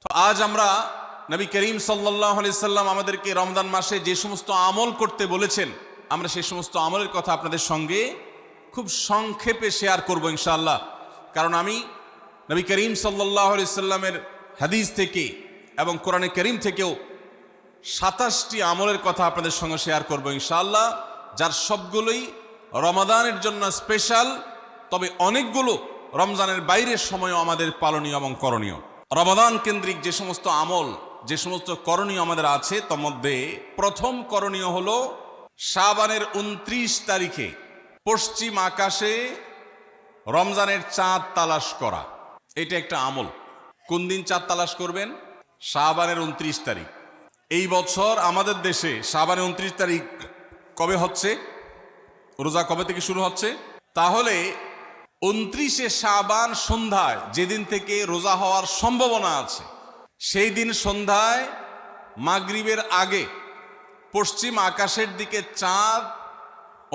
তো আজ আমরা নবী করিম সাল্লাল্লাহু আলাইহি সাল্লাম আমাদেরকে রমজান মাসে যে সমস্ত আমল করতে বলেছেন, আমরা সেই সমস্ত আমলের কথা আপনাদের সঙ্গে খুব সংক্ষেপে শেয়ার করব ইনশাআল্লাহ। কারণ আমি নবী করিম সাল্লাল্লাহু আলাইহি সাল্লামের হাদিস থেকে এবং কোরআনে করিম থেকেও 27টি আমলের কথা আপনাদের সঙ্গে শেয়ার করব ইনশাআল্লাহ, যার সবগুলোই রমাদানের জন্য স্পেশাল, তবে অনেকগুলো রমজানের বাইরের সময়ও আমাদের পালনীয় এবং করণীয়। রমাদান কেন্দ্রিক যে সমস্ত আমল, যে সমস্ত করণীয় আমাদের আছে, তার মধ্যে প্রথম করণীয় হলো শাবানের 29 তারিখে পশ্চিম আকাশে রমজানের চাঁদ তালাশ করা। এটা একটা আমল। কোন দিন চাঁদ তালাশ করবেন? শাবানের 29 তারিখ। এই বছর আমাদের দেশে শাবানের 29 তারিখ কবে হচ্ছে? রোজা কবে থেকে শুরু হচ্ছে? তাহলে 29শে শাবান সন্ধ্যায়, যেদিন থেকে রোজা হওয়ার সম্ভাবনা আছে, সেই দিন সন্ধ্যায় মাগরিবের আগে পশ্চিম আকাশের দিকে চাঁদ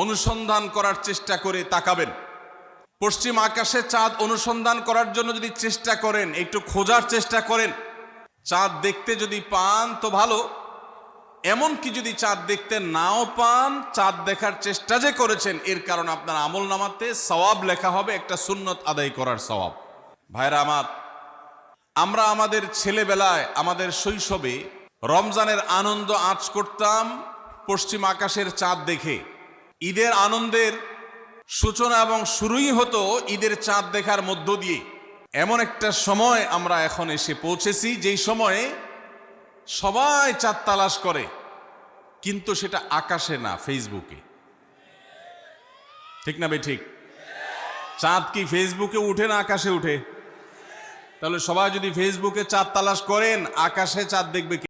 অনুসন্ধান করার চেষ্টা করে তাকাবেন। পশ্চিম আকাশে চাঁদ অনুসন্ধান করার জন্য যদি চেষ্টা করেন, একটু খোঁজার চেষ্টা করেন, চাঁদ দেখতে যদি পান তো ভালো, এমনকি যদি চাঁদ দেখতে নাও পান, চাঁদ দেখার চেষ্টা যে করেছেন এর কারণে আপনার আমল নামাতে সওয়াব লেখা হবে, একটা সুন্নত আদায় করার সওয়াব। ভাইরা আমার, আমরা আমাদের ছেলেবেলায়, আমাদের শৈশবে রমজানের আনন্দ আঁচ করতাম পশ্চিম আকাশের চাঁদ দেখে। ঈদের আনন্দের সূচনা এবং শুরুই হতো ঈদের চাঁদ দেখার মধ্য দিয়ে। এমন একটা সময় আমরা এখন এসে পৌঁছেছি যেই সময়ে সবাই চাঁদ তালাশ করে, কিন্তু সেটা আকাশে না, ফেসবুকে। ঠিক না ভাই? ঠিক। চাঁদ কি ফেসবুকে উঠে না আকাশে উঠে? তাহলে সবাই যদি ফেসবুকে চাঁদ তালাশ করেন, আকাশে চাঁদ দেখবে কি?